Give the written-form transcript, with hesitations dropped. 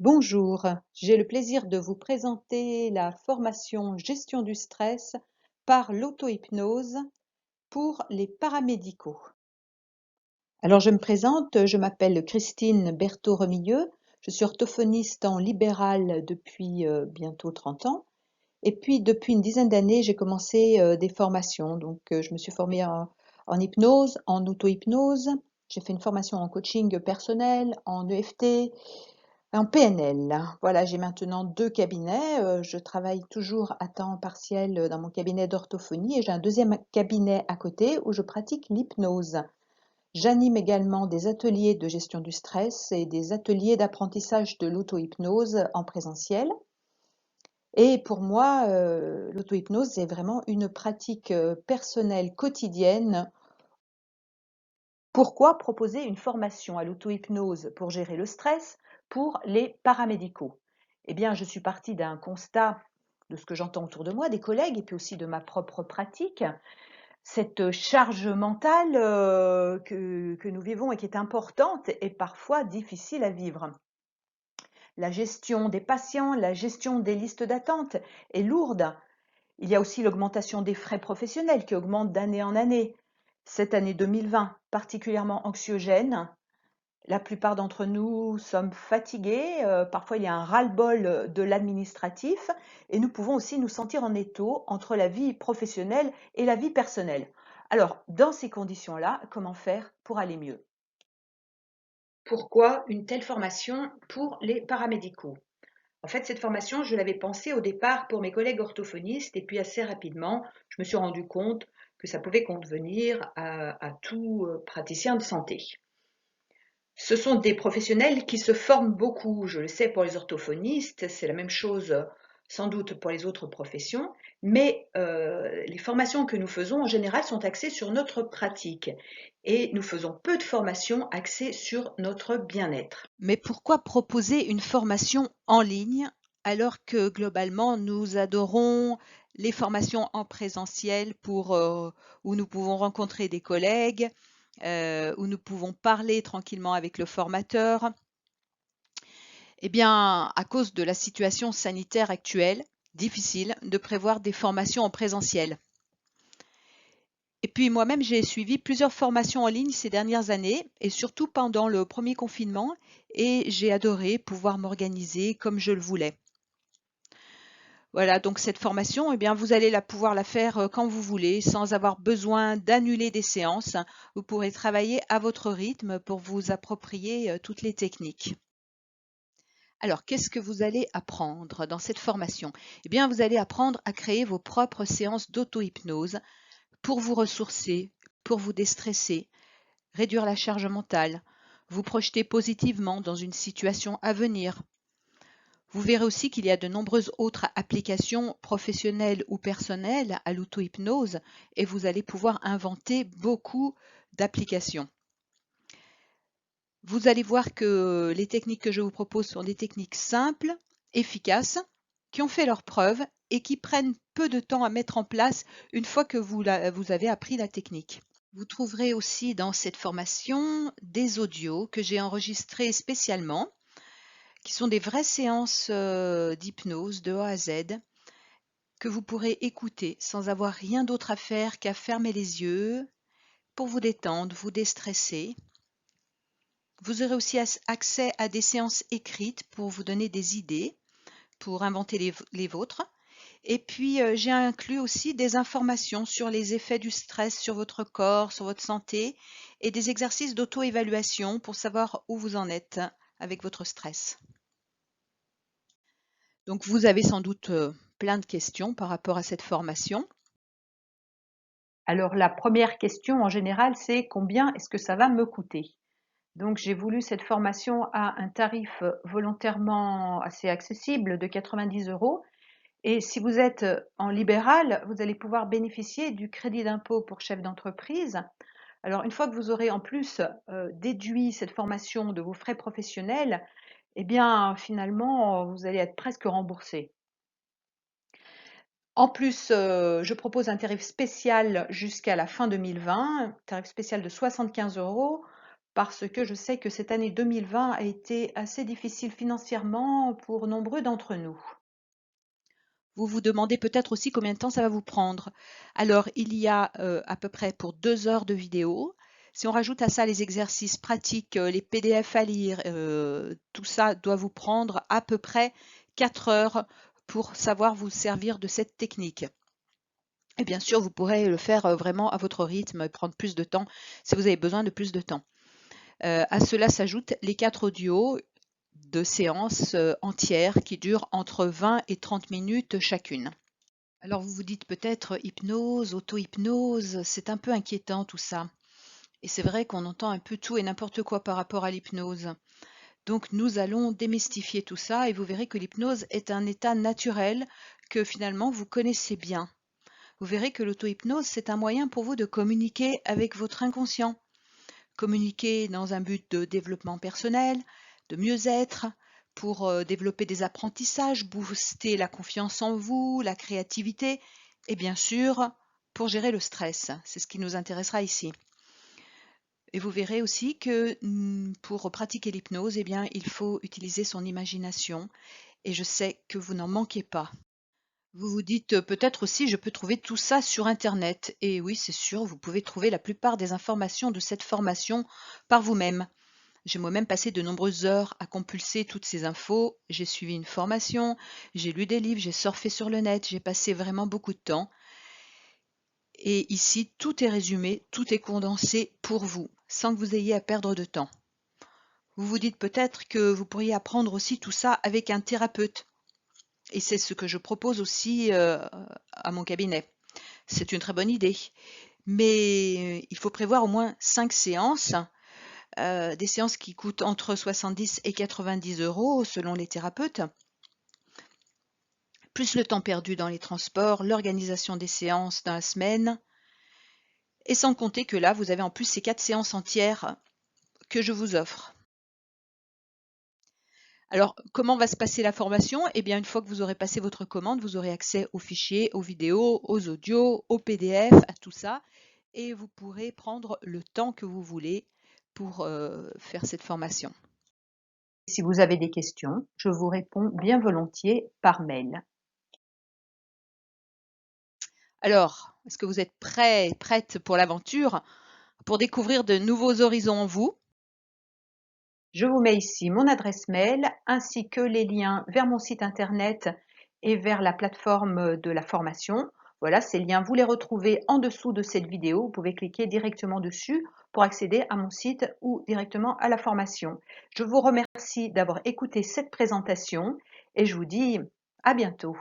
Bonjour, j'ai le plaisir de vous présenter la formation Gestion du stress par l'auto-hypnose pour les paramédicaux. Alors je me présente, je m'appelle Christine Berthaud-Remilleux, je suis orthophoniste en libéral depuis bientôt 30 ans et puis depuis une dizaine d'années j'ai commencé des formations. Je me suis formée en hypnose, en auto-hypnose, j'ai fait une formation en coaching personnel, en EFT, en PNL. Voilà, j'ai maintenant 2 cabinets, je travaille toujours à temps partiel, dans mon cabinet d'orthophonie et j'ai un deuxième cabinet à côté où je pratique l'hypnose. J'anime également des ateliers de gestion du stress et des ateliers d'apprentissage de l'auto-hypnose en présentiel. Et pour moi, l'auto-hypnose, c'est vraiment une pratique, personnelle quotidienne. Pourquoi proposer une formation à l'auto-hypnose pour gérer le stress pour les paramédicaux? Eh bien, je suis partie d'un constat de ce que j'entends autour de moi, des collègues et puis aussi de ma propre pratique. Cette charge mentale que nous vivons et qui est importante est parfois difficile à vivre. La gestion des patients, la gestion des listes d'attente est lourde. Il y a aussi l'augmentation des frais professionnels qui augmentent d'année en année. Cette année 2020, particulièrement anxiogène, la plupart d'entre nous sommes fatigués, parfois il y a un ras-le-bol de l'administratif et nous pouvons aussi nous sentir en étau entre la vie professionnelle et la vie personnelle. Alors, dans ces conditions-là, comment faire pour aller mieux? Pourquoi une telle formation pour les paramédicaux? En fait, cette formation, je l'avais pensée au départ pour mes collègues orthophonistes et puis assez rapidement, je me suis rendu compte que ça pouvait convenir à tout praticien de santé. Ce sont des professionnels qui se forment beaucoup, je le sais pour les orthophonistes, c'est la même chose sans doute pour les autres professions, mais les formations que nous faisons en général sont axées sur notre pratique et nous faisons peu de formations axées sur notre bien-être. Mais pourquoi proposer une formation en ligne alors que globalement nous adorons les formations en présentiel où nous pouvons rencontrer des collègues, où nous pouvons parler tranquillement avec le formateur? Eh bien, à cause de la situation sanitaire actuelle, difficile de prévoir des formations en présentiel. Et puis moi-même, j'ai suivi plusieurs formations en ligne ces dernières années et surtout pendant le premier confinement et j'ai adoré pouvoir m'organiser comme je le voulais. Voilà, donc cette formation, eh bien, vous allez pouvoir la faire quand vous voulez, sans avoir besoin d'annuler des séances. Vous pourrez travailler à votre rythme pour vous approprier toutes les techniques. Alors, qu'est-ce que vous allez apprendre dans cette formation? Eh bien, vous allez apprendre à créer vos propres séances d'auto-hypnose pour vous ressourcer, pour vous déstresser, réduire la charge mentale, vous projeter positivement dans une situation à venir. Vous verrez aussi qu'il y a de nombreuses autres applications professionnelles ou personnelles à l'auto-hypnose et vous allez pouvoir inventer beaucoup d'applications. Vous allez voir que les techniques que je vous propose sont des techniques simples, efficaces, qui ont fait leurs preuves et qui prennent peu de temps à mettre en place une fois que vous avez appris la technique. Vous trouverez aussi dans cette formation des audios que j'ai enregistrés spécialement, qui sont des vraies séances d'hypnose de A à Z, que vous pourrez écouter sans avoir rien d'autre à faire qu'à fermer les yeux pour vous détendre, vous déstresser. Vous aurez aussi accès à des séances écrites pour vous donner des idées, pour inventer les vôtres. Et puis, j'ai inclus aussi des informations sur les effets du stress sur votre corps, sur votre santé, et des exercices d'auto-évaluation pour savoir où vous en êtes avec votre stress. Donc, vous avez sans doute plein de questions par rapport à cette formation. Alors, la première question en général, c'est combien est-ce que ça va me coûter? Donc, j'ai voulu cette formation à un tarif volontairement assez accessible de 90 €. Et si vous êtes en libéral, vous allez pouvoir bénéficier du crédit d'impôt pour chef d'entreprise. Alors, une fois que vous aurez en plus déduit cette formation de vos frais professionnels, eh bien, finalement, vous allez être presque remboursé. En plus, je propose un tarif spécial jusqu'à la fin 2020, un tarif spécial de 75 € parce que je sais que cette année 2020 a été assez difficile financièrement pour nombreux d'entre nous. Vous vous demandez peut-être aussi combien de temps ça va vous prendre. Alors, il y a à peu près pour 2 heures de vidéo. Si on rajoute à ça les exercices pratiques, les PDF à lire, tout ça doit vous prendre à peu près 4 heures pour savoir vous servir de cette technique. Et bien sûr, vous pourrez le faire vraiment à votre rythme, prendre plus de temps si vous avez besoin de plus de temps. À cela s'ajoutent les 4 audios de séances entières qui durent entre 20 et 30 minutes chacune. Alors vous vous dites peut-être hypnose, auto-hypnose, c'est un peu inquiétant tout ça. Et c'est vrai qu'on entend un peu tout et n'importe quoi par rapport à l'hypnose. Donc nous allons démystifier tout ça et vous verrez que l'hypnose est un état naturel que finalement vous connaissez bien. Vous verrez que l'auto-hypnose, c'est un moyen pour vous de communiquer avec votre inconscient. Communiquer dans un but de développement personnel, de mieux-être, pour développer des apprentissages, booster la confiance en vous, la créativité et bien sûr pour gérer le stress. C'est ce qui nous intéressera ici. Et vous verrez aussi que pour pratiquer l'hypnose, eh bien, il faut utiliser son imagination et je sais que vous n'en manquez pas. Vous vous dites peut-être aussi je peux trouver tout ça sur internet. Et oui, c'est sûr, vous pouvez trouver la plupart des informations de cette formation par vous-même. J'ai moi-même passé de nombreuses heures à compulser toutes ces infos. J'ai suivi une formation, j'ai lu des livres, j'ai surfé sur le net, j'ai passé vraiment beaucoup de temps. Et ici, tout est résumé, tout est condensé pour vous, sans que vous ayez à perdre de temps. Vous vous dites peut-être que vous pourriez apprendre aussi tout ça avec un thérapeute. Et c'est ce que je propose aussi à mon cabinet. C'est une très bonne idée. Mais il faut prévoir au moins 5 séances, des séances qui coûtent entre 70 et 90 € selon les thérapeutes, plus le temps perdu dans les transports, l'organisation des séances dans la semaine, et sans compter que là, vous avez en plus ces 4 séances entières que je vous offre. Alors, comment va se passer la formation? Eh bien, une fois que vous aurez passé votre commande, vous aurez accès aux fichiers, aux vidéos, aux audios, aux PDF, à tout ça, et vous pourrez prendre le temps que vous voulez pour faire cette formation. Si vous avez des questions, je vous réponds bien volontiers par mail. Alors, est-ce que vous êtes prêts, prêtes pour l'aventure, pour découvrir de nouveaux horizons en vous? Je vous mets ici mon adresse mail ainsi que les liens vers mon site internet et vers la plateforme de la formation. Voilà, ces liens, vous les retrouvez en dessous de cette vidéo. Vous pouvez cliquer directement dessus pour accéder à mon site ou directement à la formation. Je vous remercie d'avoir écouté cette présentation et je vous dis à bientôt.